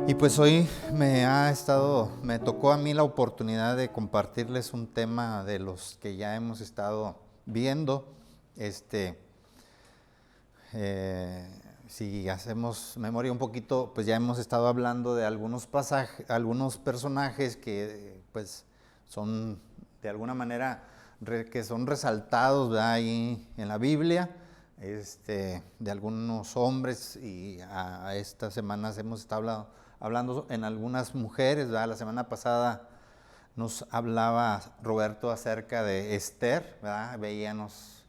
Y pues hoy me tocó a mí la oportunidad de compartirles un tema de los que ya hemos estado viendo. Este, si hacemos memoria un poquito, pues ya hemos estado hablando de algunos pasajes, algunos personajes que pues son de alguna manera que son resaltados, ¿verdad?, ahí en la Biblia. De algunos hombres, y a estas semanas hemos estado hablando en algunas mujeres, ¿verdad? La semana pasada nos hablaba Roberto acerca de Esther, ¿verdad? Veíamos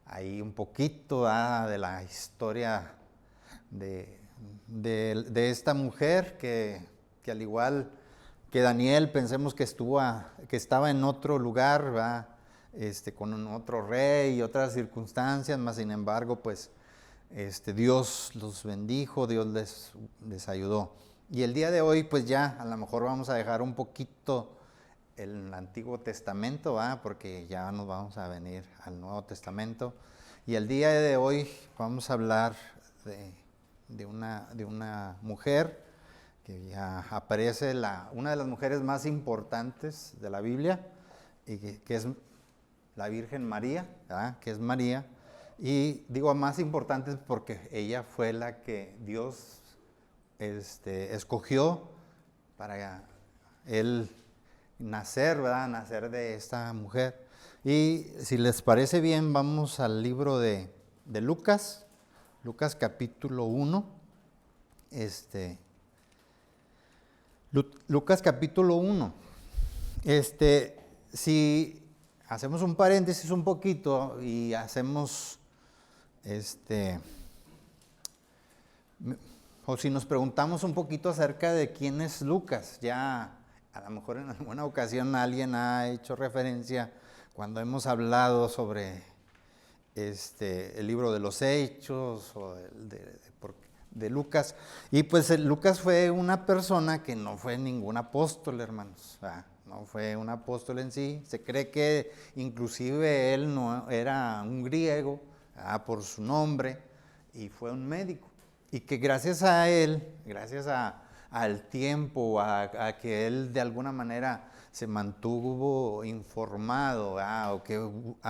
ahí un poquito, ¿verdad?, de la historia de esta mujer que al igual que Daniel, pensemos que estaba en otro lugar, ¿verdad?, con otro rey y otras circunstancias, mas sin embargo, pues Dios los bendijo, Dios les ayudó. Y el día de hoy, pues ya a lo mejor vamos a dejar un poquito el Antiguo Testamento, ¿verdad?, porque ya nos vamos a venir al Nuevo Testamento. Y el día de hoy vamos a hablar de una mujer que ya aparece, una de las mujeres más importantes de la Biblia, y que es la Virgen María, ¿verdad?, que es María. Y digo más importante porque ella fue la que Dios escogió para él nacer, ¿verdad?, nacer de esta mujer. Y si les parece bien, vamos al libro de Lucas, Lucas capítulo 1. Lucas capítulo 1. Si hacemos un paréntesis un poquito y hacemos o si nos preguntamos un poquito acerca de quién es Lucas, ya a lo mejor en alguna ocasión alguien ha hecho referencia cuando hemos hablado sobre el libro de los Hechos o de Lucas. Y pues Lucas fue una persona que no fue ningún apóstol, hermanos. No fue un apóstol en sí. Se cree que inclusive él no era un griego, por su nombre, y fue un médico. Y que gracias a él, gracias al tiempo, a que él de alguna manera se mantuvo informado, o que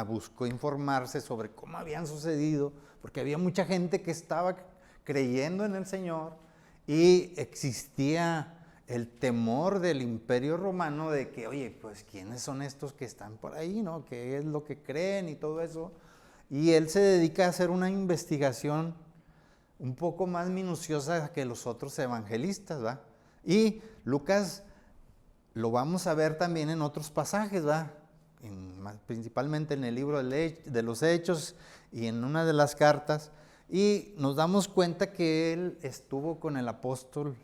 buscó informarse sobre cómo habían sucedido, porque había mucha gente que estaba creyendo en el Señor y existía el temor del Imperio Romano de que, oye, pues ¿quiénes son estos que están por ahí, no? ¿Qué es lo que creen y todo eso? Y él se dedica a hacer una investigación un poco más minuciosa que los otros evangelistas, ¿va? Y Lucas lo vamos a ver también en otros pasajes, ¿va? Principalmente en el libro de los Hechos y en una de las cartas. Y nos damos cuenta que él estuvo con el apóstol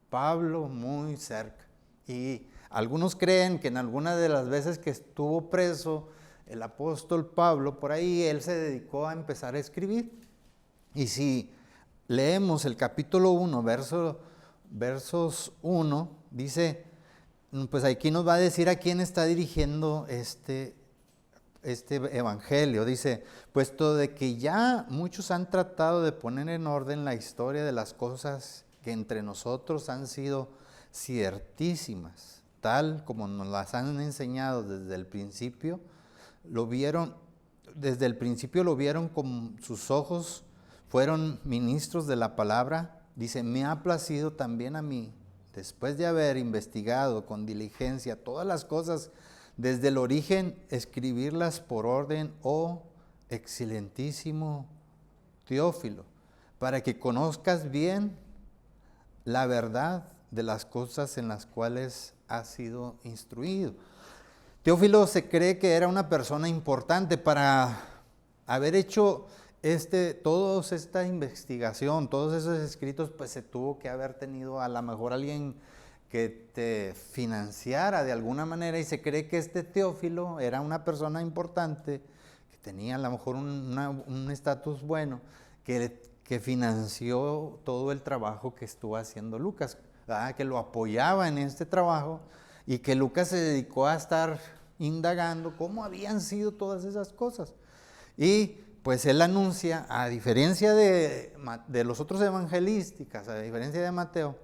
Pablo muy cerca. Y algunos creen que en alguna de las veces que estuvo preso el apóstol Pablo, por ahí él se dedicó a empezar a escribir. Y si leemos el capítulo 1, versos 1, dice, pues aquí nos va a decir a quién está dirigiendo este evangelio. Dice, puesto de que ya muchos han tratado de poner en orden la historia de las cosas que entre nosotros han sido ciertísimas, tal como nos las han enseñado desde el principio, lo vieron con sus ojos, fueron ministros de la palabra. Dice, me ha placido también a mí, después de haber investigado con diligencia todas las cosas desde el origen, escribirlas por orden, oh excelentísimo Teófilo, para que conozcas bien la verdad de las cosas en las cuales has sido instruido. Teófilo se cree que era una persona importante para haber hecho toda esta investigación, todos esos escritos, pues se tuvo que haber tenido a lo mejor alguien que te financiara de alguna manera, y se cree que Teófilo era una persona importante, que tenía a lo mejor un estatus bueno, que financió todo el trabajo que estuvo haciendo Lucas, ¿verdad?, que lo apoyaba en este trabajo, y que Lucas se dedicó a estar indagando cómo habían sido todas esas cosas. Y pues él anuncia, a diferencia de los otros evangelistas, a diferencia de Mateo,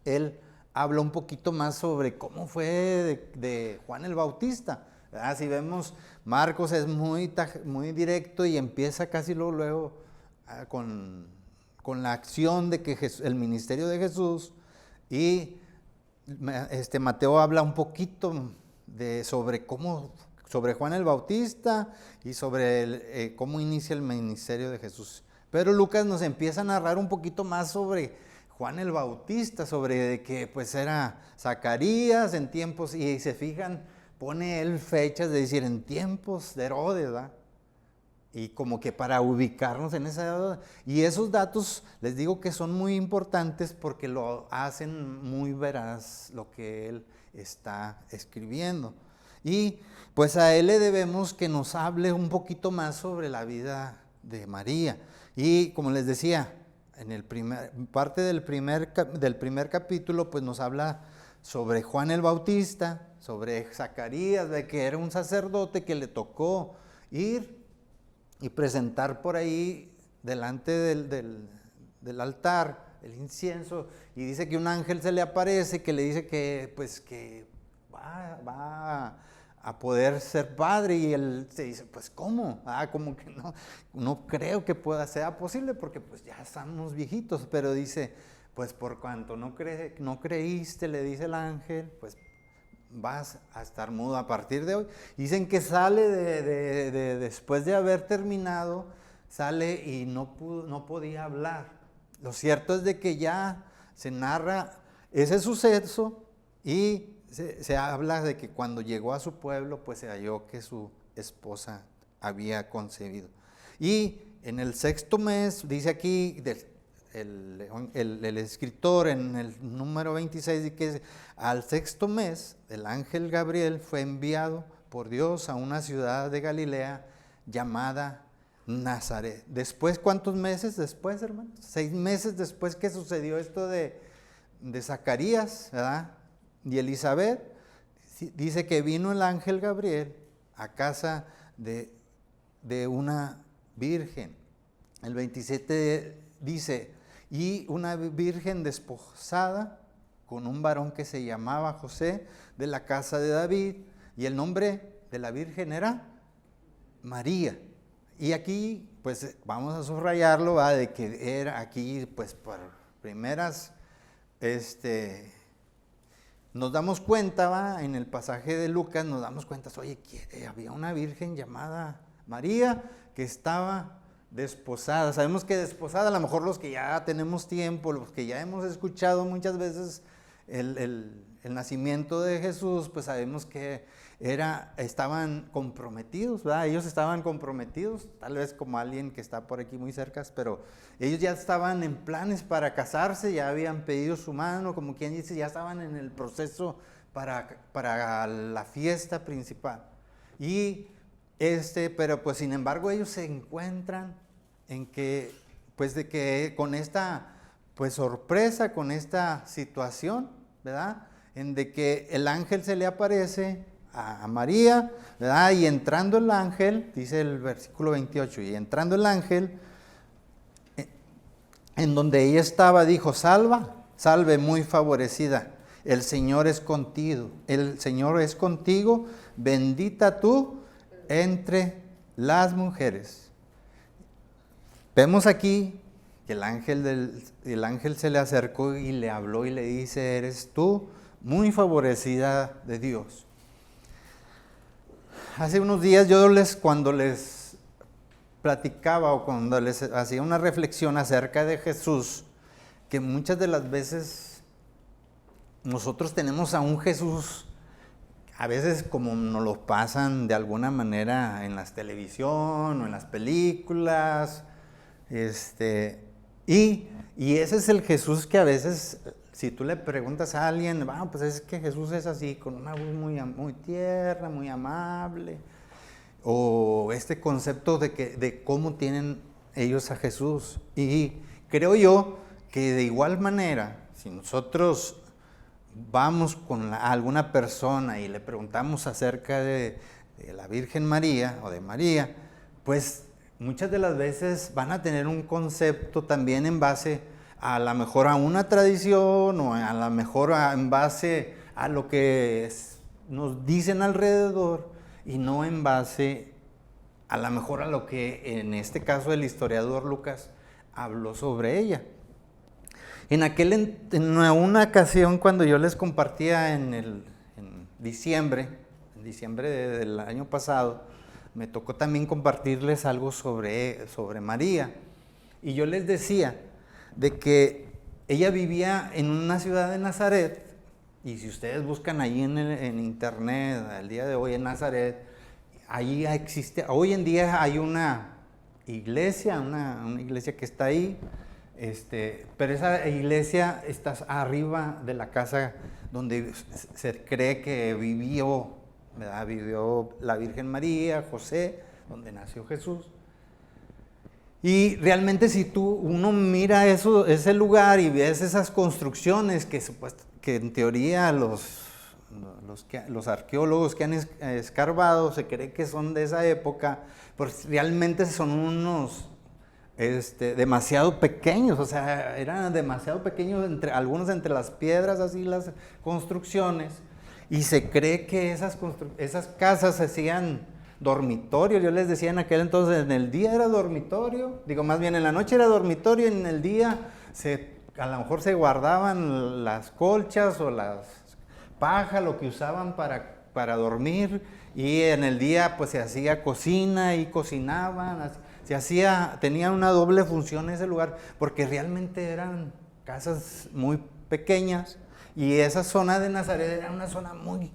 él habla un poquito más sobre cómo fue de Juan el Bautista. ¿Verdad? Si vemos, Marcos es muy directo y empieza casi luego con la acción de que el ministerio de Jesús, y Mateo habla un poquito sobre Juan el Bautista y sobre cómo inicia el ministerio de Jesús. Pero Lucas nos empieza a narrar un poquito más sobre Juan el Bautista, sobre que pues era Zacarías en tiempos, y se fijan, pone él fechas de decir en tiempos de Herodes, ¿verdad? Y como que para ubicarnos en esa edad. Y esos datos les digo que son muy importantes porque lo hacen muy veraz lo que él está escribiendo. Y pues a él le debemos que nos hable un poquito más sobre la vida de María. Y como les decía, en parte del primer capítulo, pues nos habla sobre Juan el Bautista, sobre Zacarías, de que era un sacerdote que le tocó ir y presentar por ahí delante del altar el incienso, y dice que un ángel se le aparece que le dice que pues que va a poder ser padre, y él se dice, pues ¿cómo? Como que no creo que sea posible porque pues ya estamos viejitos, pero dice, pues por cuanto no creíste, le dice el ángel, pues vas a estar mudo a partir de hoy. Dicen que sale después de haber terminado, sale y no podía hablar. Lo cierto es de que ya se narra ese suceso, y se habla de que cuando llegó a su pueblo, pues se halló que su esposa había concebido. Y en el 6º mes, dice aquí el escritor en el número 26, dice que al 6º mes el ángel Gabriel fue enviado por Dios a una ciudad de Galilea llamada Nazaret. Después, ¿cuántos meses después, hermanos? 6 meses después que sucedió esto de Zacarías, ¿verdad? Y Elizabeth, dice que vino el ángel Gabriel a casa de una virgen. El 27 dice, y una virgen desposada con un varón que se llamaba José, de la casa de David, y el nombre de la virgen era María. Y aquí pues vamos a subrayarlo, ¿va? De que era aquí pues por primeras nos damos cuenta, ¿va? En el pasaje de Lucas nos damos cuenta, oye, había una virgen llamada María que estaba desposada. Sabemos que desposada, a lo mejor los que ya tenemos tiempo, los que ya hemos escuchado muchas veces el nacimiento de Jesús, pues sabemos que estaban comprometidos, ¿verdad? Ellos estaban comprometidos, tal vez como alguien que está por aquí muy cerca, pero ellos ya estaban en planes para casarse, ya habían pedido su mano, como quien dice, ya estaban en el proceso para la fiesta principal. Y pero pues sin embargo ellos se encuentran en que, pues de que con esta pues sorpresa, con esta situación, ¿verdad? En de que el ángel se le aparece a María, ¿verdad? Y entrando el ángel, dice el versículo 28, y entrando el ángel, en donde ella estaba, dijo, salve muy favorecida, el Señor es contigo, bendita tú entre las mujeres. Vemos aquí que el ángel se le acercó y le habló y le dice, eres tú muy favorecida de Dios. Hace unos días cuando les platicaba o cuando les hacía una reflexión acerca de Jesús, que muchas de las veces nosotros tenemos a un Jesús, a veces como nos lo pasan de alguna manera en la televisión o en las películas, y ese es el Jesús que a veces, si tú le preguntas a alguien, pues es que Jesús es así, con una voz muy tierna, muy amable, o este concepto de cómo tienen ellos a Jesús. Y creo yo que de igual manera, si nosotros vamos con alguna persona y le preguntamos acerca de la Virgen María o de María, pues muchas de las veces van a tener un concepto también en base a lo mejor a una tradición o a lo mejor en base a lo que nos dicen alrededor y no en base a lo mejor a lo que en este caso el historiador Lucas habló sobre ella. En una ocasión cuando yo les compartía en diciembre del año pasado, me tocó también compartirles algo sobre María. Y yo les decía de que ella vivía en una ciudad de Nazaret, y si ustedes buscan ahí en internet, al día de hoy en Nazaret, ahí existe, hoy en día hay una iglesia, una iglesia que está ahí, pero esa iglesia está arriba de la casa donde se cree que vivió, ¿verdad? Vivió la Virgen María, José, donde nació Jesús. Y realmente si uno mira ese lugar y ves esas construcciones que en teoría los arqueólogos que han escarbado se cree que son de esa época, pues realmente son unos demasiado pequeños, o sea, eran demasiado pequeños, algunos entre las piedras, así las construcciones, y se cree que esas casas se hacían dormitorios. Yo les decía en aquel entonces, en el día era dormitorio, más bien en la noche era dormitorio, y en el día a lo mejor se guardaban las colchas o las paja, lo que usaban para dormir, y en el día pues se hacía cocina y cocinaban, tenía una doble función ese lugar, porque realmente eran casas muy pequeñas, y esa zona de Nazaret era una zona muy,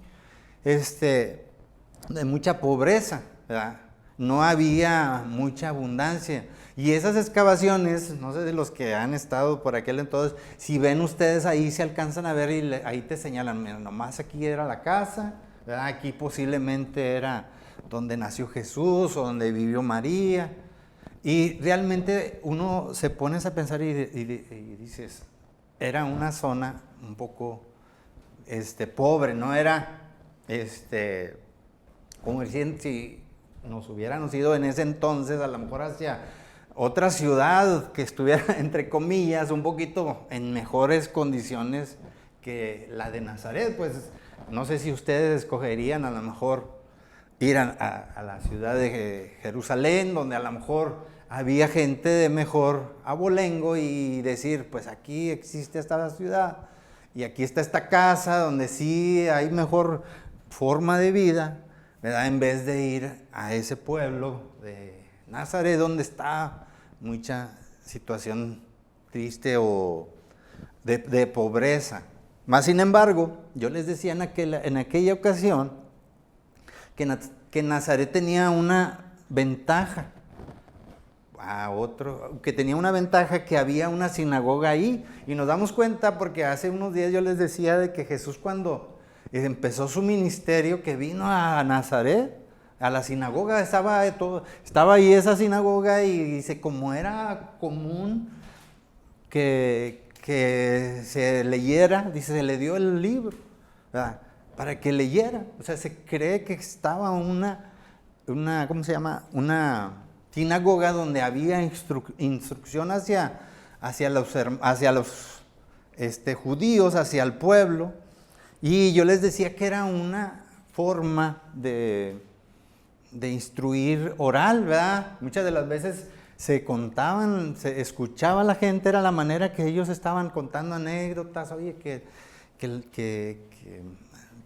de mucha pobreza, ¿verdad? No había mucha abundancia. Y esas excavaciones, no sé de los que han estado por aquel entonces, si ven ustedes ahí, se alcanzan a ver y ahí te señalan, mira, nomás aquí era la casa, ¿verdad? Aquí posiblemente era donde nació Jesús o donde vivió María. Y realmente uno se pone a pensar y dices, era una zona un poco pobre, no era, como decían, si nos hubiéramos ido en ese entonces a lo mejor hacia otra ciudad que estuviera, entre comillas, un poquito en mejores condiciones que la de Nazaret, pues no sé si ustedes escogerían a lo mejor ir a la ciudad de Jerusalén, donde a lo mejor había gente de mejor abolengo, y decir, pues aquí existe esta ciudad y aquí está esta casa donde sí hay mejor forma de vida, ¿verdad? En vez de ir a ese pueblo de Nazaret donde está mucha situación triste o de pobreza. Más sin embargo, yo les decía en aquella ocasión que Nazaret tenía una ventaja, que tenía una ventaja, que había una sinagoga ahí, y nos damos cuenta porque hace unos días yo les decía de que Jesús, cuando empezó su ministerio, que vino a Nazaret, a la sinagoga, estaba ahí esa sinagoga, y dice, como era común que se leyera, dice, se le dio el libro, ¿verdad? Para que leyera. O sea, se cree que estaba una ¿cómo se llama? Una sinagoga donde había instrucción hacia los judíos, hacia el pueblo. Y yo les decía que era una forma de instruir oral, ¿verdad? Muchas de las veces se escuchaba a la gente, era la manera que ellos estaban contando anécdotas, oye, que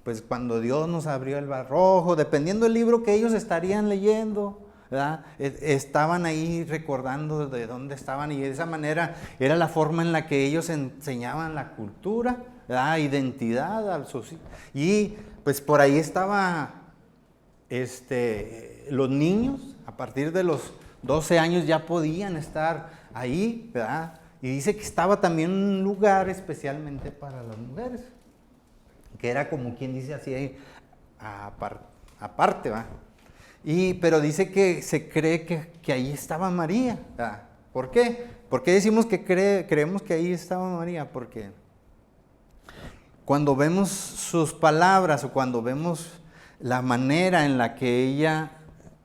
pues cuando Dios nos abrió el mar rojo, dependiendo del libro que ellos estarían leyendo, ¿verdad? Estaban ahí recordando de dónde estaban, y de esa manera era la forma en la que ellos enseñaban la cultura, ¿verdad? Identidad, y pues por ahí estaba los niños, a partir de los 12 años ya podían estar ahí, ¿verdad? Y dice que estaba también un lugar especialmente para las mujeres, que era como quien dice así, aparte, ¿va? Pero dice que se cree que ahí estaba María, ¿verdad? ¿Por qué? ¿Por qué decimos que creemos que ahí estaba María? Porque cuando vemos sus palabras, o cuando vemos la manera en la que ella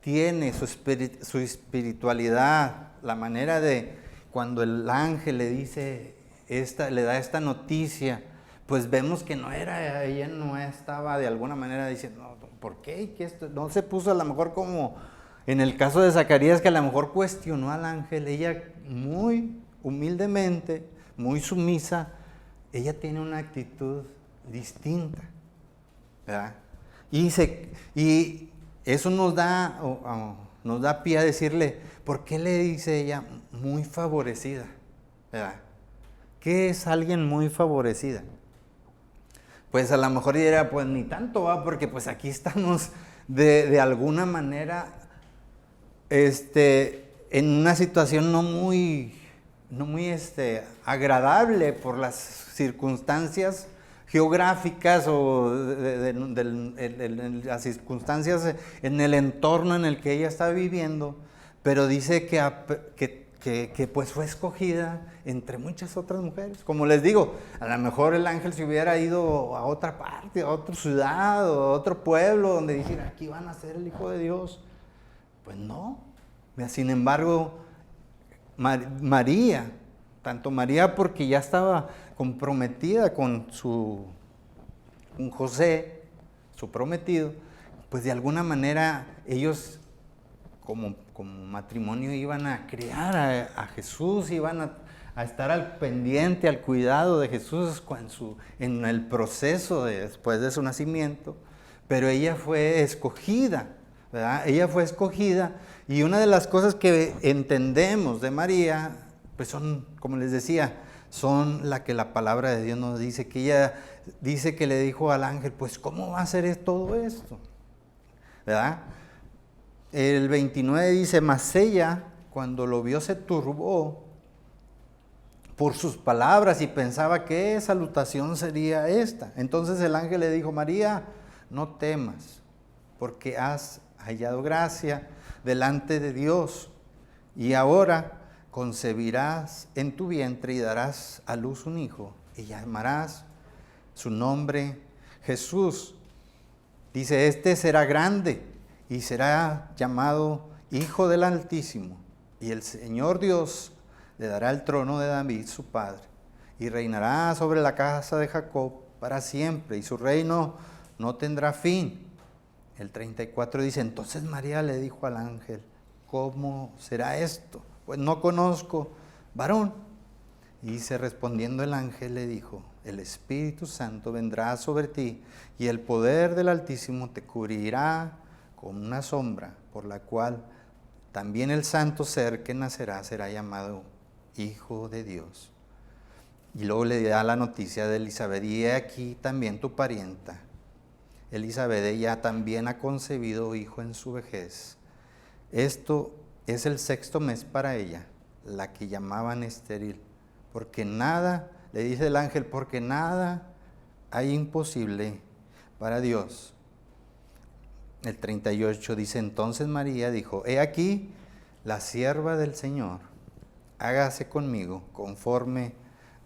tiene su espiritualidad, la manera de cuando el ángel le dice, le da esta noticia, pues vemos que ella no estaba de alguna manera diciendo, no, ¿por qué? ¿Qué esto? No se puso a lo mejor como en el caso de Zacarías, que a lo mejor cuestionó al ángel. Ella muy humildemente, muy sumisa, ella tiene una actitud distinta, ¿verdad? Y eso nos da pie a decirle, ¿por qué le dice ella muy favorecida? ¿Verdad? ¿Qué es alguien muy favorecida? Pues a lo mejor dirá, pues ni tanto va, porque pues aquí estamos de alguna manera en una situación no muy agradable por las circunstancias geográficas o las circunstancias en el entorno en el que ella está viviendo, pero dice que pues fue escogida entre muchas otras mujeres. Como les digo, a lo mejor el ángel se hubiera ido a otra parte, a otra ciudad o a otro pueblo donde dijera, aquí van a ser el Hijo de Dios. Pues no. Sin embargo, María, tanto María porque ya estaba comprometida con José, su prometido, pues de alguna manera ellos como matrimonio iban a criar a Jesús, iban a estar al pendiente, al cuidado de Jesús en el proceso después de su nacimiento, pero ella fue escogida, ¿verdad? Ella fue escogida, y una de las cosas que entendemos de María, pues son, como les decía, son la que la palabra de Dios nos dice, que ella dice que le dijo al ángel, pues ¿cómo va a ser todo esto? ¿Verdad? El 29 dice, mas ella, cuando lo vio, se turbó por sus palabras y pensaba qué salutación sería esta. Entonces el ángel le dijo, María, no temas, porque has hallado gracia delante de Dios, y ahora concebirás en tu vientre y darás a luz un hijo, y llamarás su nombre Jesús. Dice, este será grande y será llamado Hijo del Altísimo, y el Señor Dios le dará el trono de David, su padre, y reinará sobre la casa de Jacob para siempre, y su reino no tendrá fin. El 34 dice, entonces María le dijo al ángel, ¿cómo será esto? Pues no conozco varón. Y dice, respondiendo el ángel le dijo, el Espíritu Santo vendrá sobre ti, y el poder del Altísimo te cubrirá con una sombra, por la cual también el santo ser que nacerá será llamado Hijo de Dios. Y luego le da la noticia de Elizabeth, y he aquí también tu parienta Elizabeth, ella también ha concebido hijo en su vejez. Esto es el 6º mes para ella, la que llamaban estéril, porque nada, le dice el ángel, porque nada hay imposible para Dios. El 38 dice, entonces María dijo, he aquí la sierva del Señor, hágase conmigo conforme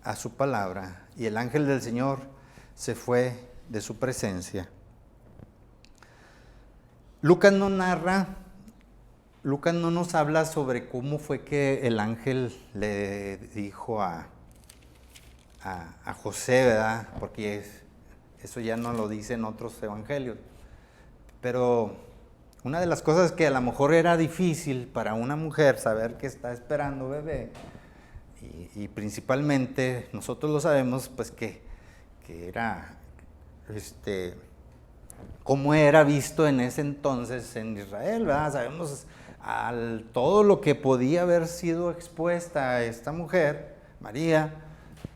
a su palabra. Y el ángel del Señor se fue de su presencia. Lucas no nos habla sobre cómo fue que el ángel le dijo a José, ¿verdad? Porque eso ya no lo dicen otros evangelios. Pero una de las cosas que a lo mejor era difícil para una mujer saber que está esperando bebé, y principalmente nosotros lo sabemos, pues que era cómo era visto en ese entonces en Israel, ¿verdad? Sabemos todo lo que podía haber sido expuesta a esta mujer, María,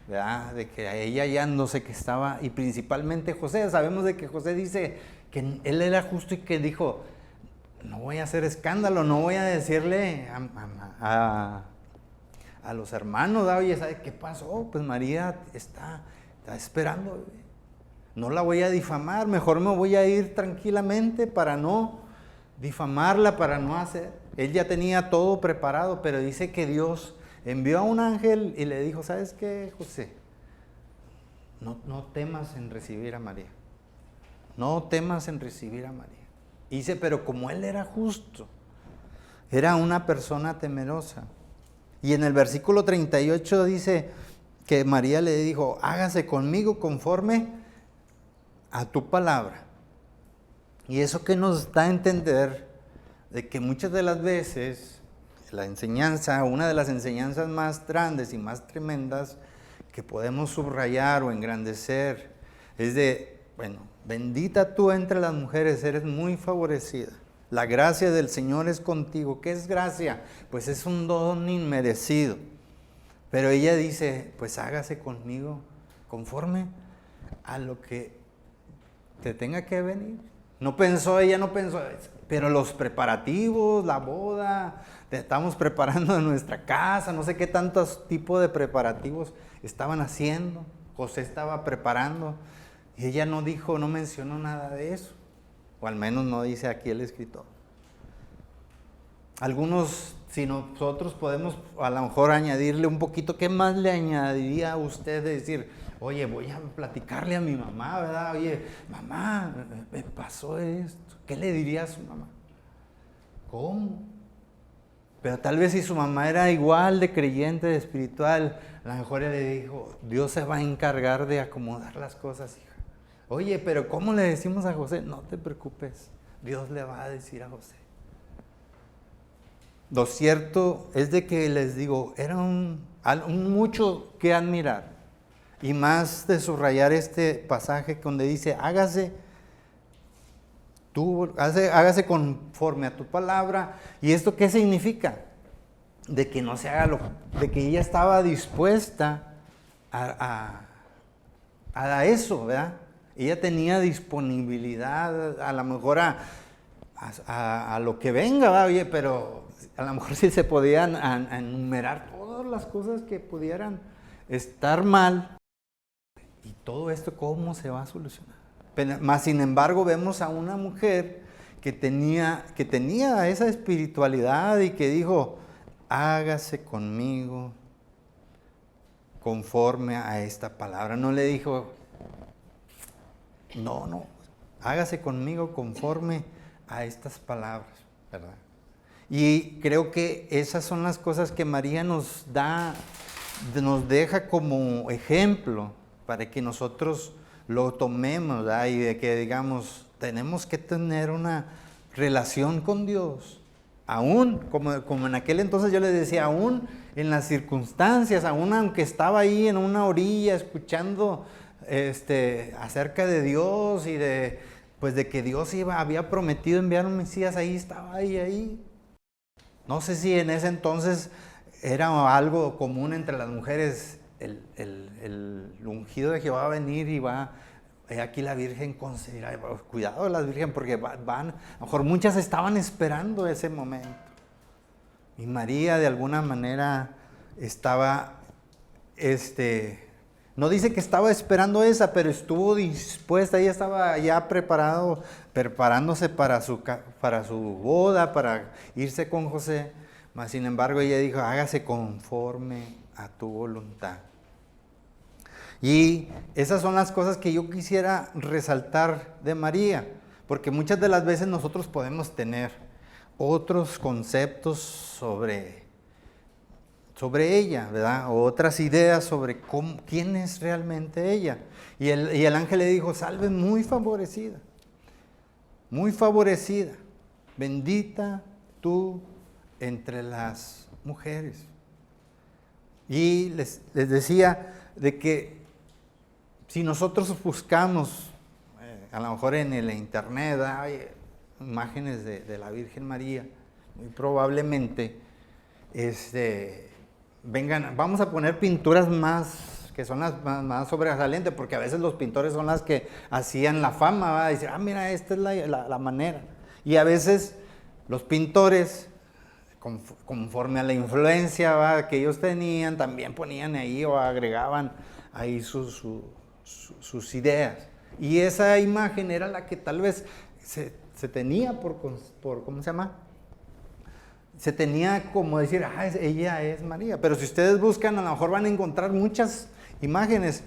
¿verdad? De que a ella hallándose que estaba, y principalmente José, sabemos de que José dice que él era justo y que dijo, no voy a hacer escándalo, no voy a decirle a los hermanos, oye, ¿sabes qué pasó? Pues María está esperando, bebé. No la voy a difamar, mejor me voy a ir tranquilamente para no difamarla, para no hacer. Él ya tenía todo preparado, pero dice que Dios envió a un ángel y le dijo, ¿sabes qué, José? No temas en recibir a María. No temas en recibir a María. Y dice, pero como él era justo, era una persona temerosa. Y en el versículo 38 dice que María le dijo, hágase conmigo conforme a tu palabra. Y eso que nos da a entender de que muchas de las veces la enseñanza, una de las enseñanzas más grandes y más tremendas que podemos subrayar o engrandecer es de, bueno, bendita tú entre las mujeres, eres muy favorecida. La gracia del Señor es contigo. ¿Qué es gracia? Pues es un don inmerecido. Pero ella dice, pues hágase conmigo conforme a lo que te tenga que venir. Ella no pensó, pero los preparativos, la boda, estamos preparando nuestra casa, no sé qué tantos tipos de preparativos estaban haciendo. José estaba preparando y ella no dijo, no mencionó nada de eso, o al menos no dice aquí el escritor. Algunos, si nosotros podemos a lo mejor añadirle un poquito, ¿qué más le añadiría a usted de decir, oye, voy a platicarle a mi mamá, ¿verdad? Oye, mamá, me pasó esto. ¿Qué le diría a su mamá? ¿Cómo? Pero tal vez si su mamá era igual de creyente, de espiritual, a lo mejor ella le dijo, Dios se va a encargar de acomodar las cosas, hija. Oye, pero ¿cómo le decimos a José? No te preocupes, Dios le va a decir a José. Lo cierto es de que les digo, era un mucho que admirar. Y más de subrayar este pasaje donde dice, hágase conforme a tu palabra. ¿Y esto qué significa? De que no se haga de que ella estaba dispuesta a eso, ¿verdad? Ella tenía disponibilidad a lo mejor a lo que venga, ¿verdad? Oye, pero a lo mejor sí se podían enumerar todas las cosas que pudieran estar mal. ¿Y todo esto cómo se va a solucionar? Mas, sin embargo, vemos a una mujer que tenía esa espiritualidad y que dijo, hágase conmigo conforme a esta palabra. No le dijo, no, hágase conmigo conforme a estas palabras, ¿verdad? Y creo que esas son las cosas que María nos deja como ejemplo para que nosotros lo tomemos, ¿verdad? Y de que digamos, tenemos que tener una relación con Dios, aún, como en aquel entonces yo les decía, aún en las circunstancias, aún aunque estaba ahí en una orilla escuchando acerca de Dios y de que Dios había prometido enviar un Mesías, ahí estaba ahí. No sé si en ese entonces era algo común entre las mujeres, el ungido de Jehová va a venir y aquí la Virgen concebirá. Cuidado de las Virgen porque a lo mejor muchas estaban esperando ese momento. Y María de alguna manera estaba, no dice que estaba esperando esa, pero estuvo dispuesta, ella estaba ya preparándose para su boda, para irse con José. Mas sin embargo ella dijo, hágase conforme a tu voluntad. Y esas son las cosas que yo quisiera resaltar de María, porque muchas de las veces nosotros podemos tener otros conceptos sobre ella, ¿verdad? O otras ideas sobre quién es realmente ella. Y el ángel le dijo, salve muy favorecida, bendita tú entre las mujeres. Y les decía de que si nosotros buscamos, a lo mejor en el internet, hay imágenes de la Virgen María, muy probablemente, vamos a poner pinturas que son las más sobresalientes, porque a veces los pintores son las que hacían la fama, ¿va? Decir, mira, esta es la manera. Y a veces los pintores, conforme a la influencia, ¿va?, que ellos tenían, también ponían ahí o agregaban ahí sus ideas. Y esa imagen era la que tal vez se tenía por ¿cómo se llama? Se tenía como decir, ella es María. Pero si ustedes buscan, a lo mejor van a encontrar muchas imágenes.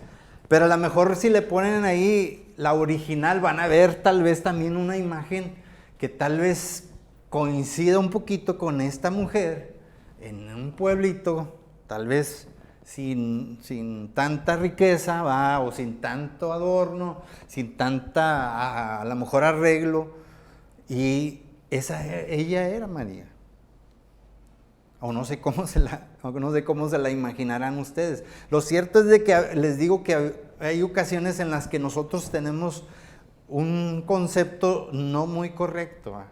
Pero a lo mejor si le ponen ahí la original, van a ver tal vez también una imagen que tal vez coincida un poquito con esta mujer en un pueblito, tal vez sin tanta riqueza, ¿va? O sin tanto adorno, sin tanta, a lo mejor arreglo. Y ella era María. O no sé cómo no sé cómo se la imaginarán ustedes. Lo cierto es de que les digo que hay ocasiones en las que nosotros tenemos un concepto no muy correcto,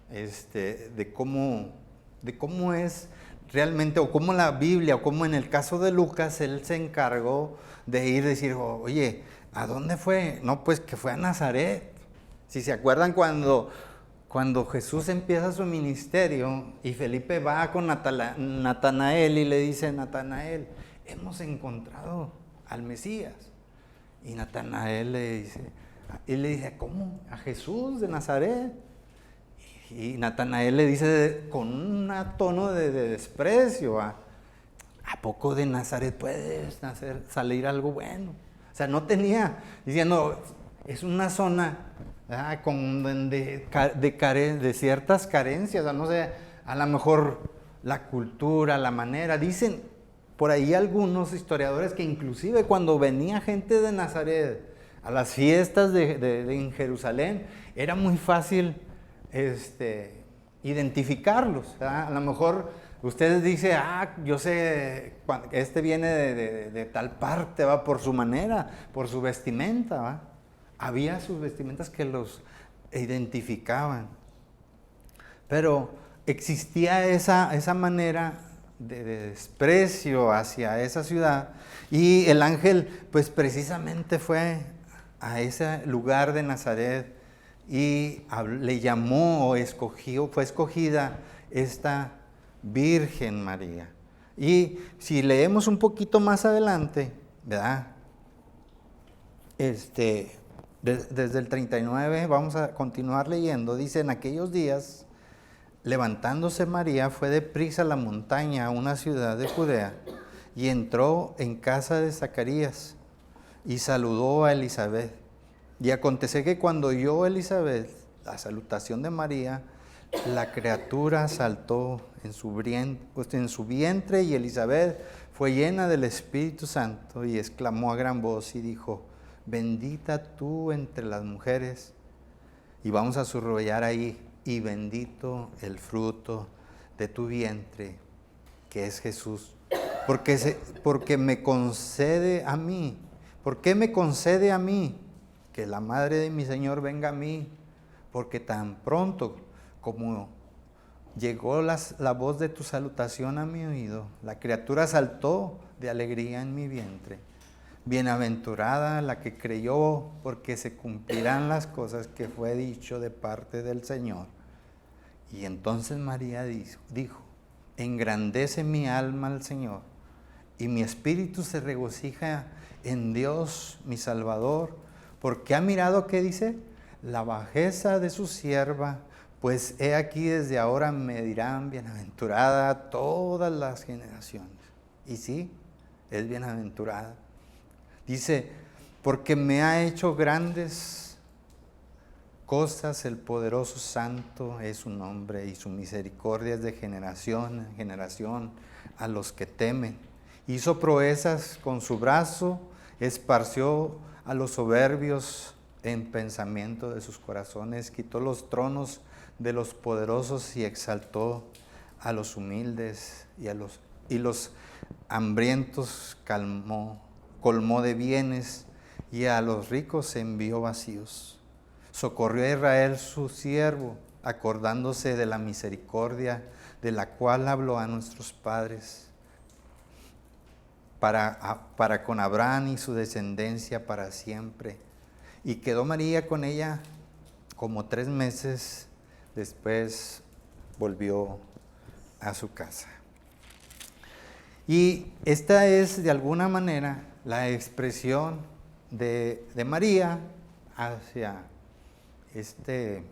de cómo es realmente, o cómo la Biblia, o cómo en el caso de Lucas, él se encargó de ir a decir, oye, ¿a dónde fue? No, pues que fue a Nazaret. Si se acuerdan cuando Jesús empieza su ministerio y Felipe va con Natanael y le dice, Natanael, hemos encontrado al Mesías. Y Natanael le dice, ¿cómo? ¿A Jesús de Nazaret? Y Natanael le dice con un tono de desprecio, ¿a poco de Nazaret puede salir algo bueno? O sea, no tenía, diciendo, es una zona de ciertas carencias, o sea, no sé, a lo mejor la cultura, la manera, dicen por ahí algunos historiadores que inclusive cuando venía gente de Nazaret a las fiestas en Jerusalén, era muy fácil identificarlos, ¿verdad? A lo mejor ustedes dicen, yo sé, este viene de tal parte, ¿va? Por su manera, por su vestimenta, ¿va? Había sus vestimentas que los identificaban. Pero existía esa manera de desprecio hacia esa ciudad, y el ángel pues precisamente fue a ese lugar de Nazaret y le llamó, fue escogida esta Virgen María. Y si leemos un poquito más adelante, ¿verdad? Desde el 39 vamos a continuar leyendo. Dice, en aquellos días, levantándose María, fue deprisa a la montaña, a una ciudad de Judea, y entró en casa de Zacarías y saludó a Elizabeth. Y aconteció que cuando oyó Elizabeth la salutación de María, la criatura saltó en su vientre, y Elizabeth fue llena del Espíritu Santo y exclamó a gran voz y dijo, bendita tú entre las mujeres. Y vamos a subrayar ahí, y bendito el fruto de tu vientre, que es Jesús. Porque me concede a mí. ¿Por qué me concede a mí que la madre de mi Señor venga a mí? Porque tan pronto como llegó la voz de tu salutación a mi oído, la criatura saltó de alegría en mi vientre. Bienaventurada la que creyó, porque se cumplirán las cosas que fue dicho de parte del Señor. Y entonces María dijo, engrandece mi alma al Señor, y mi espíritu se regocija en Dios mi Salvador, porque ha mirado, ¿qué dice? La bajeza de su sierva, pues he aquí desde ahora me dirán bienaventurada todas las generaciones. Y sí, es bienaventurada. Dice, porque me ha hecho grandes cosas el poderoso santo es su nombre, y su misericordia es de generación en generación a los que temen. Hizo proezas con su brazo, esparció a los soberbios en pensamiento de sus corazones, quitó los tronos de los poderosos y exaltó a los humildes, y los hambrientos colmó de bienes, y a los ricos envió vacíos. Socorrió a Israel su siervo, acordándose de la misericordia de la cual habló a nuestros padres, para con Abraham y su descendencia para siempre. Y quedó María con ella como 3 meses, después volvió a su casa. Y esta es de alguna manera la expresión de María hacia este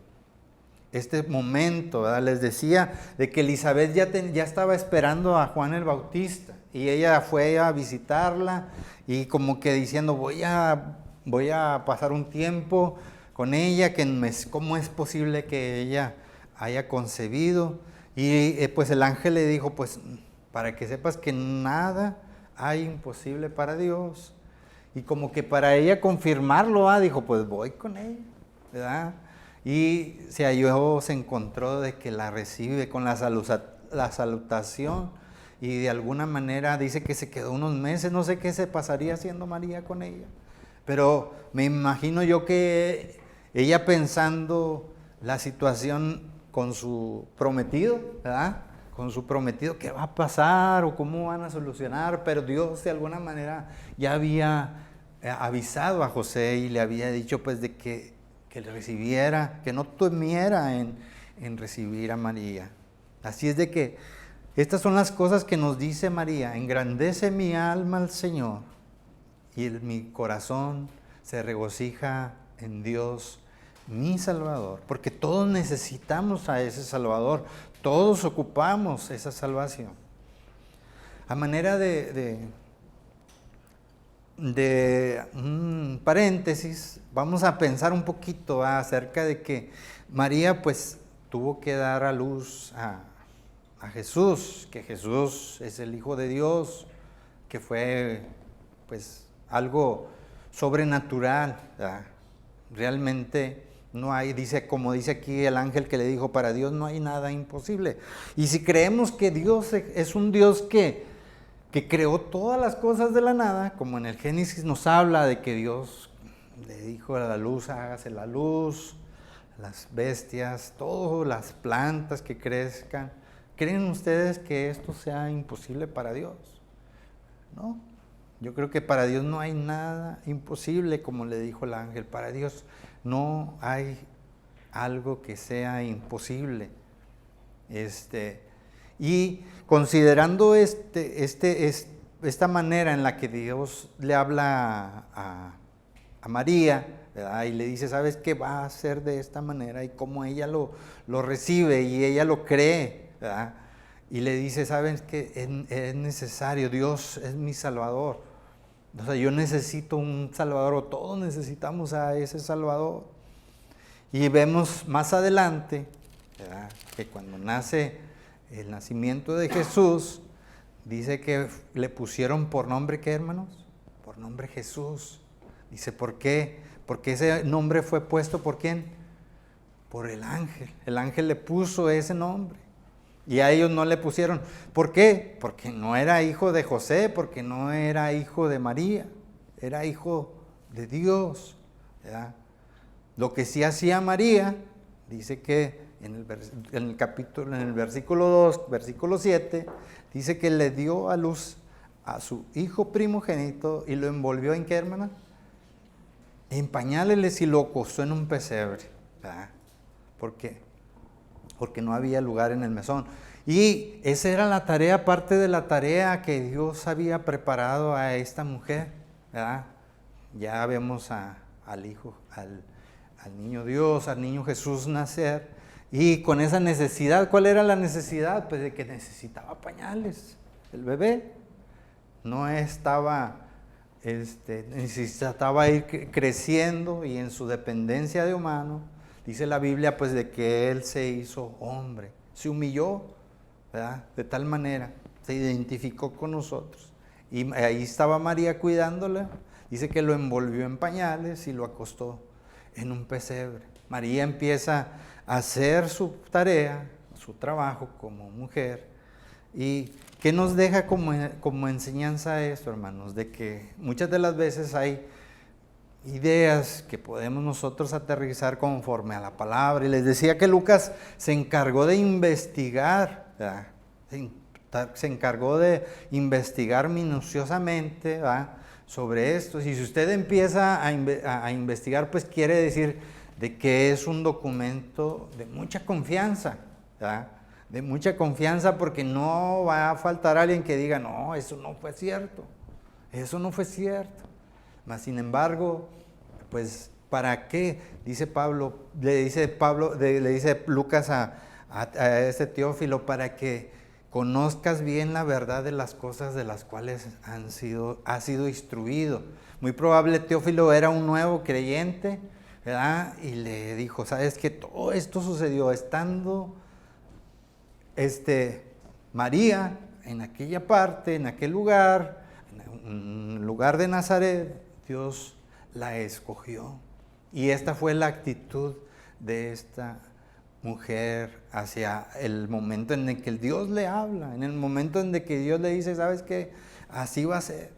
momento, ¿verdad? Les decía de que Elizabeth ya estaba esperando a Juan el Bautista, y ella fue a visitarla y como que diciendo, voy a pasar un tiempo con ella, ¿cómo es posible que ella haya concebido? Y pues el ángel le dijo, pues para que sepas que nada hay imposible para Dios. Y como que para ella confirmarlo, dijo, pues voy con ella, ¿verdad? Y se halló, se encontró de que la recibe con la salutación, y de alguna manera dice que se quedó unos meses, no sé qué se pasaría haciendo María con ella, pero me imagino yo que ella pensando la situación con su prometido, ¿verdad? Con su prometido, ¿qué va a pasar o cómo van a solucionar? Pero Dios de alguna manera ya había avisado a José y le había dicho pues de que le recibiera, que no temiera en recibir a María. Así es de que estas son las cosas que nos dice María: engrandece mi alma al Señor y mi corazón se regocija en Dios mi Salvador, porque todos necesitamos a ese Salvador, todos ocupamos esa salvación. A manera de un paréntesis, vamos a pensar un poquito acerca de que María pues tuvo que dar a luz a Jesús, que Jesús es el Hijo de Dios, que fue pues algo sobrenatural, ¿verdad? Realmente no hay, como dice aquí el ángel que le dijo, para Dios no hay nada imposible. Y si creemos que Dios es un Dios que creó todas las cosas de la nada, como en el Génesis nos habla de que Dios le dijo a la luz, hágase la luz, las bestias, todas las plantas que crezcan. ¿Creen ustedes que esto sea imposible para Dios? ¿No? Yo creo que para Dios no hay nada imposible, como le dijo el ángel. Para Dios no hay algo que sea imposible. Y considerando esta manera en la que Dios le habla a María, ¿verdad? Y le dice, ¿sabes qué va a ser de esta manera? Y cómo ella lo recibe y ella lo cree, ¿verdad? Y le dice, ¿sabes qué? Es necesario, Dios es mi Salvador. O sea, yo necesito un Salvador, o todos necesitamos a ese Salvador. Y vemos más adelante, ¿verdad?, que cuando nace el nacimiento de Jesús, dice que le pusieron por nombre, ¿qué, hermanos? Por nombre Jesús. Dice, ¿por qué? Porque ese nombre fue puesto ¿por quién? Por el ángel. El ángel le puso ese nombre. Y a ellos no le pusieron. ¿Por qué? Porque no era hijo de José, porque no era hijo de María, era hijo de Dios, ¿verdad? Lo que sí hacía María, dice que en el versículo 2, versículo 7, dice que le dio a luz a su hijo primogénito y lo envolvió ¿en qué, hermana? En pañales, y lo acostó en un pesebre, ¿verdad? ¿Por qué? Porque no había lugar en el mesón. Y esa era la tarea, parte de la tarea que Dios había preparado a esta mujer, ¿verdad? Ya vemos al Hijo, al niño Dios, al niño Jesús nacer, y con esa necesidad, ¿cuál era la necesidad? Pues de que necesitaba pañales. El bebé no estaba, necesitaba ir creciendo y en su dependencia de humano. Dice la Biblia pues de que Él se hizo hombre, se humilló, ¿verdad? De tal manera, se identificó con nosotros. Y ahí estaba María cuidándole, dice que lo envolvió en pañales y lo acostó en un pesebre. María empieza a hacer su tarea, su trabajo como mujer. ¿Y qué nos deja como enseñanza esto, hermanos? De que muchas de las veces hay ideas que podemos nosotros aterrizar conforme a la palabra. Y les decía que Lucas se encargó de investigar, ¿verdad? Se encargó de investigar minuciosamente, ¿verdad?, sobre esto. Y si usted empieza a investigar, pues quiere decir de que es un documento de mucha confianza, ¿verdad? De mucha confianza, porque no va a faltar alguien que diga, no, eso no fue cierto, eso no fue cierto. Mas sin embargo, pues, ¿para qué? Dice Pablo, le dice Lucas a este Teófilo, para que conozcas bien la verdad de las cosas de las cuales has sido instruido. Muy probable Teófilo era un nuevo creyente, ¿verdad? Y le dijo, ¿sabes qué? Todo esto sucedió estando María en aquella parte, en aquel lugar, en lugar de Nazaret, Dios la escogió. Y esta fue la actitud de esta mujer hacia el momento en el que el Dios le habla, en el momento en el que Dios le dice, ¿sabes qué? Así va a ser.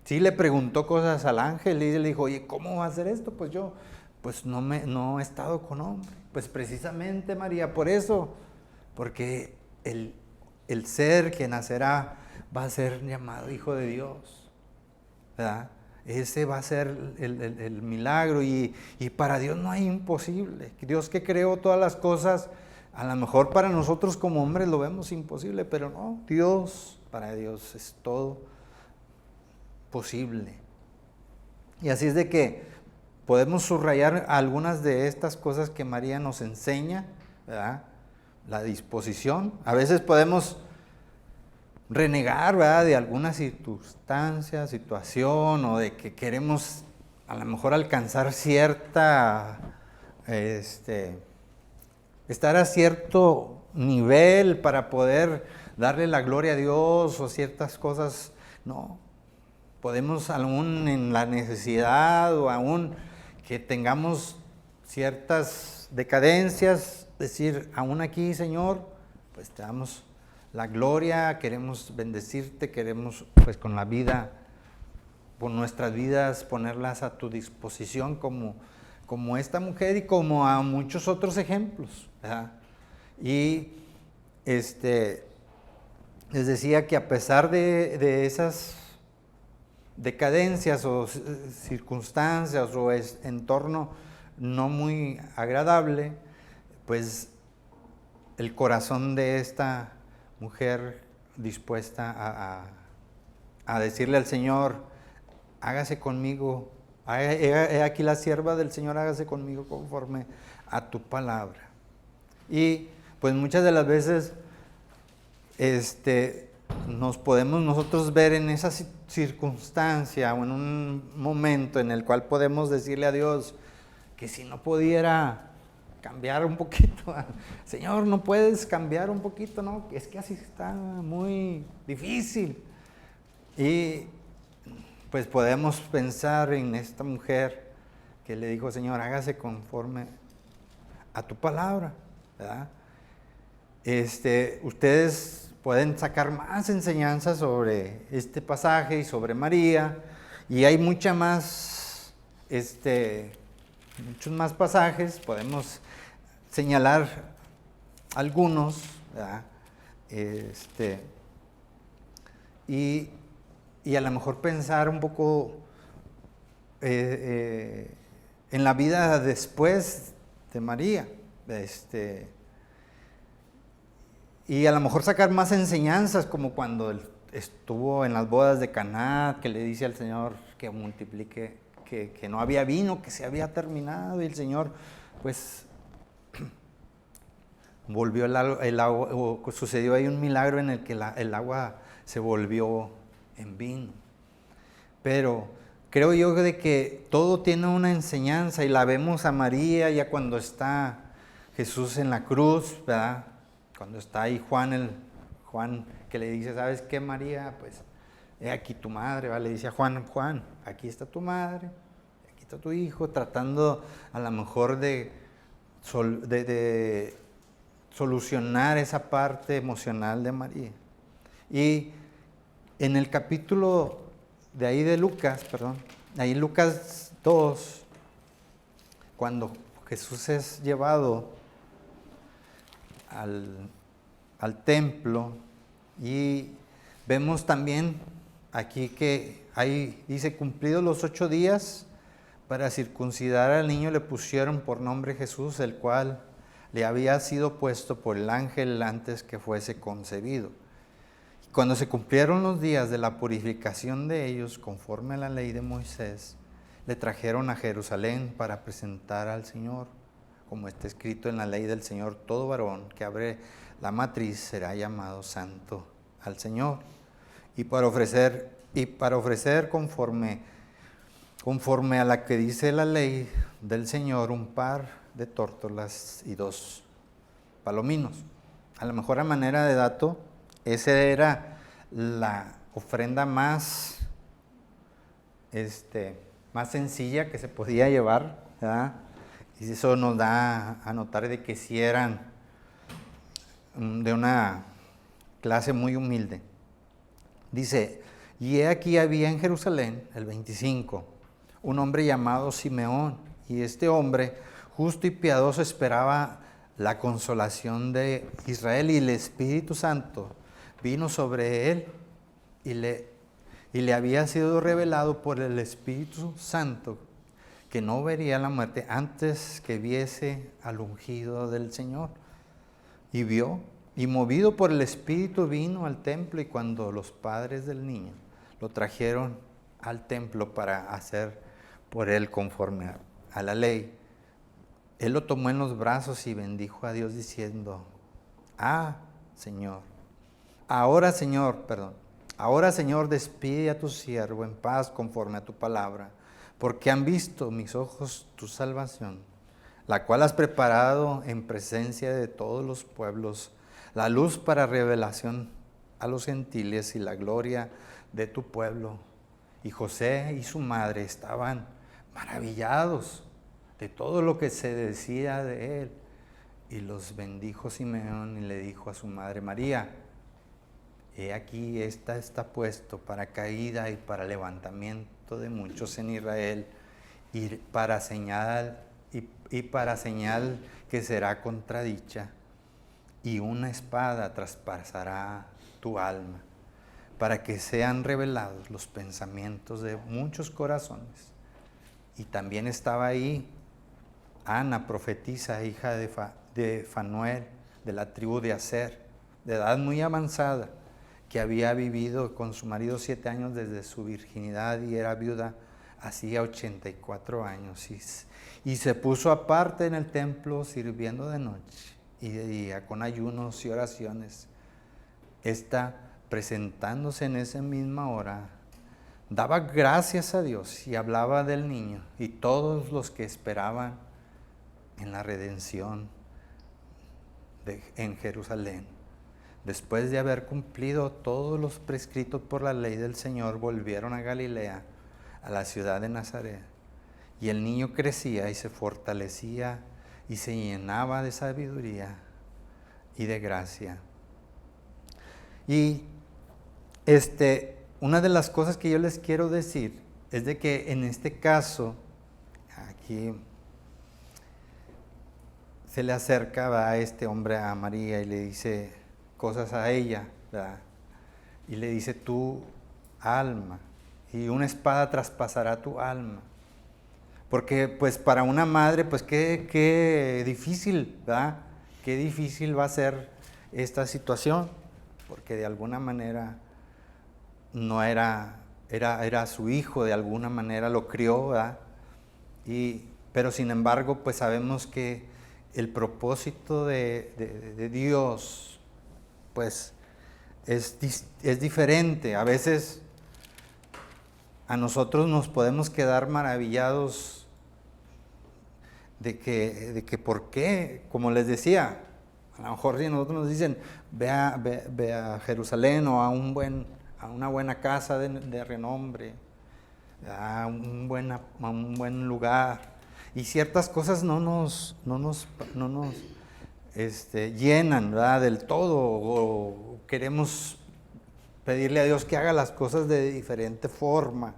Sí le preguntó cosas al ángel y le dijo, oye, ¿cómo va a ser esto? Pues yo, pues no he estado con hombre. Pues precisamente, María, por eso, porque el ser que nacerá va a ser llamado Hijo de Dios, ¿verdad? Ese va a ser el milagro y para Dios no hay imposible. Dios que creó todas las cosas, a lo mejor para nosotros como hombres lo vemos imposible, pero no, para Dios es todo posible. Y así es de que podemos subrayar algunas de estas cosas que María nos enseña, ¿verdad? La disposición. A veces podemos renegar, ¿verdad?, de alguna circunstancia, situación, o de que queremos a lo mejor alcanzar cierta, estar a cierto nivel para poder darle la gloria a Dios o ciertas cosas. No, podemos aún en la necesidad o aún que tengamos ciertas decadencias, decir, aún aquí, Señor, pues te damos la gloria, queremos bendecirte, queremos pues con la vida, por nuestras vidas, ponerlas a tu disposición como esta mujer y como a muchos otros ejemplos, ¿verdad? Y les decía que a pesar de esas decadencias o circunstancias o entorno no muy agradable, pues el corazón de esta mujer dispuesta a decirle al Señor, hágase conmigo, he aquí la sierva del Señor, hágase conmigo conforme a tu palabra. Y pues muchas de las veces nos podemos nosotros ver en esa circunstancia o en un momento en el cual podemos decirle a Dios que si no pudiera cambiar un poquito, Señor, no puedes cambiar un poquito, no, es que así está muy difícil. Y pues podemos pensar en esta mujer que le dijo, Señor, hágase conforme a tu palabra, ¿verdad? Ustedes pueden sacar más enseñanzas sobre este pasaje y sobre María, y hay muchos más pasajes, podemos señalar algunos, ¿verdad? Y a lo mejor pensar un poco en la vida después de María, y a lo mejor sacar más enseñanzas, como cuando él estuvo en las bodas de Caná, que le dice al Señor que multiplique, que no había vino, que se había terminado, y el Señor pues volvió el agua, o sucedió ahí un milagro en el que el agua se volvió en vino. Pero creo yo de que todo tiene una enseñanza, y la vemos a María ya cuando está Jesús en la cruz, ¿verdad? Cuando está ahí Juan que le dice, ¿sabes qué, María? Pues he aquí tu madre, ¿va? Le dice a Juan, aquí está tu madre, aquí está tu hijo, tratando a lo mejor de solucionar esa parte emocional de María. Y en el capítulo de ahí de Lucas, ahí Lucas 2, cuando Jesús es llevado al templo, y vemos también aquí que ahí dice, cumplidos los 8 días para circuncidar al niño, le pusieron por nombre Jesús, el cual le había sido puesto por el ángel antes que fuese concebido. Cuando se cumplieron los días de la purificación de ellos, conforme a la ley de Moisés, le trajeron a Jerusalén para presentar al Señor, como está escrito en la ley del Señor, todo varón que abre la matriz será llamado santo al Señor. Y para ofrecer conforme a la que dice la ley del Señor, un par de tórtolas y 2 palominos. A lo mejor a manera de dato, esa era la ofrenda más más sencilla que se podía llevar, ¿verdad? Y eso nos da a notar de que sí eran de una clase muy humilde. Dice, y he aquí había en Jerusalén, el 25, un hombre llamado Simeón, y este hombre, justo y piadoso, esperaba la consolación de Israel, y el Espíritu Santo vino sobre él, y le había sido revelado por el Espíritu Santo que no vería la muerte antes que viese al ungido del Señor. Y vio, y movido por el Espíritu vino al templo, y cuando los padres del niño lo trajeron al templo para hacer por él conforme a la ley, él lo tomó en los brazos y bendijo a Dios diciendo, ahora Señor, despide a tu siervo en paz conforme a tu palabra, porque han visto mis ojos tu salvación, la cual has preparado en presencia de todos los pueblos, la luz para revelación a los gentiles y la gloria de tu pueblo. Y José y su madre estaban maravillados de todo lo que se decía de él. Y los bendijo Simeón y le dijo a su madre María, he aquí esta está puesto para caída y para levantamiento de muchos en Israel, y para señal que será contradicha, y una espada traspasará tu alma, para que sean revelados los pensamientos de muchos corazones. Y también estaba ahí Ana, profetisa, hija de Fanuel, de la tribu de Aser, de edad muy avanzada, que había vivido con su marido 7 años desde su virginidad y era viuda hacía 84 años. Y se puso aparte en el templo sirviendo de noche y de día con ayunos y oraciones. Esta, presentándose en esa misma hora, daba gracias a Dios y hablaba del niño y todos los que esperaban en la redención en Jerusalén. Después de haber cumplido todos los prescritos por la ley del Señor, volvieron a Galilea, a la ciudad de Nazaret. Y el niño crecía y se fortalecía y se llenaba de sabiduría y de gracia. Y una de las cosas que yo les quiero decir es de que en este caso, aquí se le acerca a este hombre a María y le dice cosas a ella, ¿verdad? Y le dice tu alma, y una espada traspasará tu alma. Porque pues para una madre, pues qué difícil, ¿verdad? Qué difícil va a ser esta situación, porque de alguna manera no era su hijo, de alguna manera lo crió, ¿verdad? Pero sin embargo, pues sabemos que el propósito de Dios, pues es diferente. A veces a nosotros nos podemos quedar maravillados de que por qué, como les decía, a lo mejor si nosotros nos dicen, ve a Jerusalén o a una buena casa de renombre, a un buen lugar, y ciertas cosas no nos llenan, ¿verdad?, del todo, o queremos pedirle a Dios que haga las cosas de diferente forma.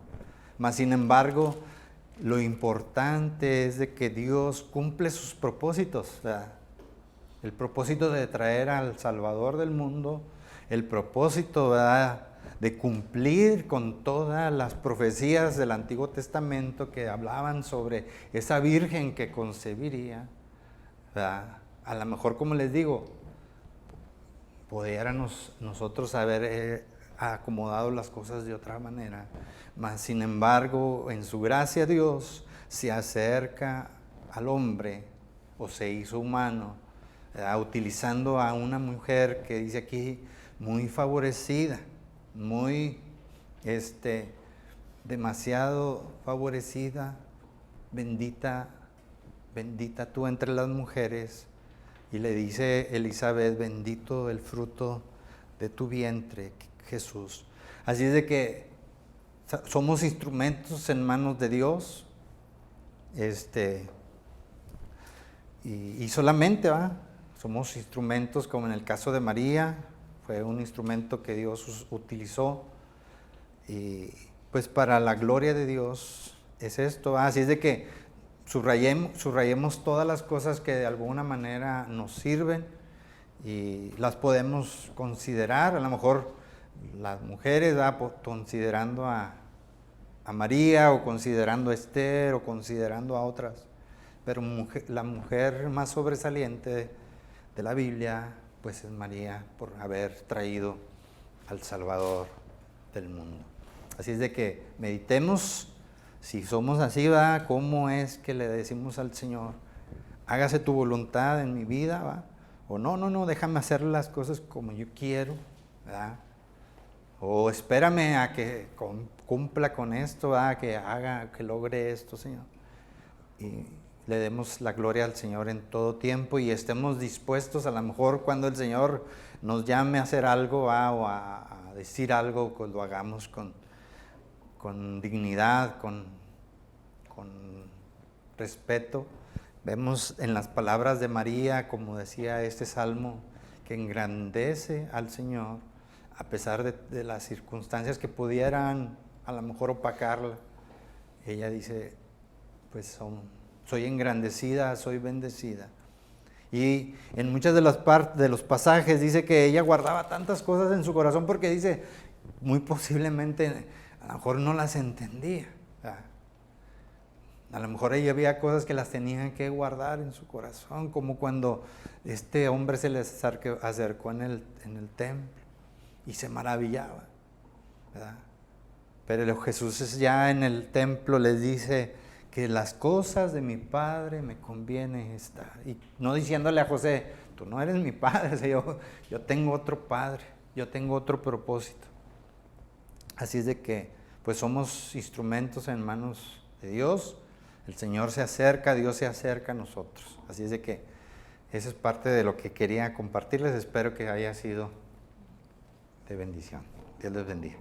Mas sin embargo, lo importante es de que Dios cumple sus propósitos, ¿verdad? El propósito de traer al Salvador del mundo, el propósito, ¿verdad?, de cumplir con todas las profecías del Antiguo Testamento que hablaban sobre esa virgen que concebiría, ¿verdad? A lo mejor, como les digo, pudiéramos nosotros haber acomodado las cosas de otra manera, mas sin embargo, en su gracia Dios se acerca al hombre, o se hizo humano, utilizando a una mujer que dice aquí, muy favorecida, muy, demasiado favorecida, bendita tú entre las mujeres. Y le dice Elizabeth, bendito el fruto de tu vientre, Jesús. Así es de que somos instrumentos en manos de Dios. Y solamente, ¿va? Somos instrumentos, como en el caso de María, fue un instrumento que Dios utilizó, y pues para la gloria de Dios es esto, ¿va? Así es de que subrayemos todas las cosas que de alguna manera nos sirven y las podemos considerar. A lo mejor las mujeres, ¿va? Considerando a María, o considerando a Esther, o considerando a otras, pero la mujer más sobresaliente de la Biblia pues es María, por haber traído al Salvador del mundo. Así es de que meditemos, si somos así, ¿va? ¿Cómo es que le decimos al Señor, hágase tu voluntad en mi vida, ¿va? O no, déjame hacer las cosas como yo quiero, ¿verdad? O espérame a que cumpla con esto, ¿verdad? Que logre esto, Señor. Y le demos la gloria al Señor en todo tiempo, y estemos dispuestos, a lo mejor cuando el Señor nos llame a hacer algo, ¿va? O a decir algo, pues lo hagamos con dignidad, con respeto. Vemos en las palabras de María, como decía este salmo, que engrandece al Señor a pesar de las circunstancias que pudieran a lo mejor opacarla. Ella dice, pues soy engrandecida, soy bendecida. Y en muchas de los pasajes dice que ella guardaba tantas cosas en su corazón, porque dice, muy posiblemente a lo mejor no las entendía. A lo mejor ella había cosas que las tenían que guardar en su corazón, como cuando este hombre se les acercó en el templo y se maravillaba, ¿verdad? Pero Jesús ya en el templo les dice que las cosas de mi Padre me conviene estar. Y no diciéndole a José, tú no eres mi padre, o sea, yo tengo otro padre, yo tengo otro propósito. Así es de que pues somos instrumentos en manos de Dios. El Señor se acerca, Dios se acerca a nosotros. Así es de que eso es parte de lo que quería compartirles. Espero que haya sido de bendición. Dios les bendiga.